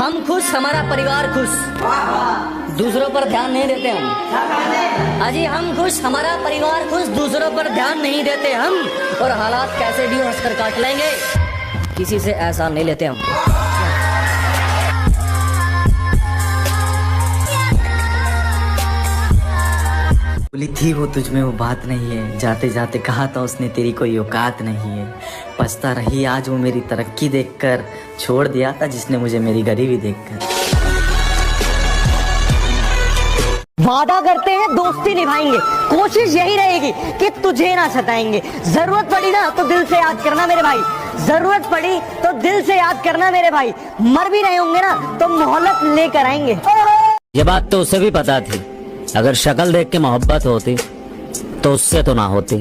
हम खुश, हमारा परिवार खुश, दूसरों पर ध्यान नहीं देते हम। अजी हम खुश, हमारा परिवार खुश, दूसरों पर ध्यान नहीं देते हम, और हालात कैसे भी हंसकर काट लेंगे, किसी से ऐसा नहीं लेते हम। बोली थी वो तुझ में वो बात नहीं है, जाते जाते कहा था उसने तेरी कोई औकात नहीं है। पछता रही आज वो मेरी तरक्की देखकर, छोड़ दिया था जिसने मुझे मेरी गरीबी देखकर। वादा करते हैं दोस्ती निभाएंगे, कोशिश यही रहेगी कि तुझे ना सताएंगे। जरूरत पड़ी ना तो दिल से याद करना मेरे भाई, जरूरत पड़ी तो दिल से याद करना मेरे भाई। मर भी रहे होंगे ना तो मोहलत लेकर आएंगे। ये बात तो उसे भी पता थी, अगर शक्ल देख के मोहब्बत होती तो उससे तो ना होती।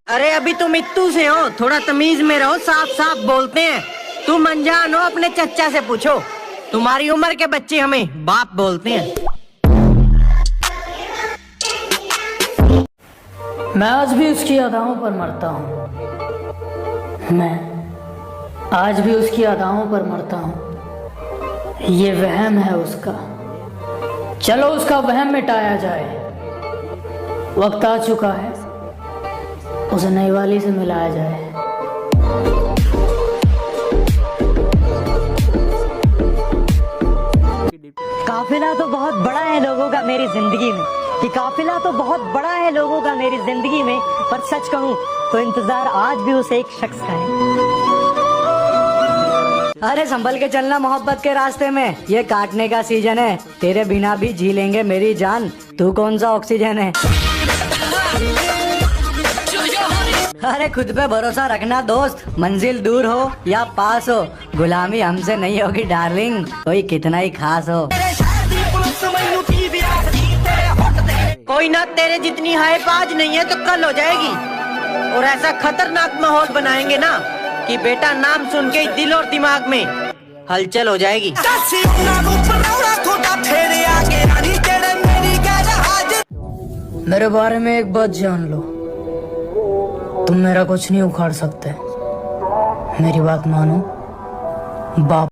अरे अभी तुम इत्तू से हो, थोड़ा तमीज में रहो, साफ साफ बोलते हैं। तुम अनजान हो, अपने चच्चा से पूछो। तुम्हारी उम्र के बच्चे हमें बाप बोलते हैं। मैं आज भी उसकी अदाओं पर मरता हूँ, मैं आज भी उसकी अदाओं पर मरता हूँ। ये वहम है उसका, चलो उसका वहम मिटाया जाए। वक्त आ चुका है, उसे नई वाली से मिलाया जाए। काफिला तो बहुत बड़ा है लोगों का मेरी जिंदगी में, कि काफिला तो बहुत बड़ा है लोगों का मेरी जिंदगी में, पर सच कहूँ तो इंतजार आज भी उस एक शख्स का है। अरे संभल के चलना मोहब्बत के रास्ते में, ये काटने का सीजन है, तेरे बिना भी जी लेंगे मेरी जान, तू कौन सा ऑक्सीजन है। अरे खुद पे भरोसा रखना दोस्त, मंजिल दूर हो या पास हो, गुलामी हमसे नहीं होगी डार्लिंग, कोई कितना ही खास हो। कोई ना तेरे जितनी हाइप आज नहीं है तो कल हो जाएगी, और ऐसा खतरनाक माहौल बनाएंगे ना कि बेटा नाम सुन के दिल और दिमाग में हलचल हो जाएगी। मेरे बारे में एक बात जान लो, तुम मेरा कुछ नहीं उखाड़ सकते। मेरी बात मानो, बाप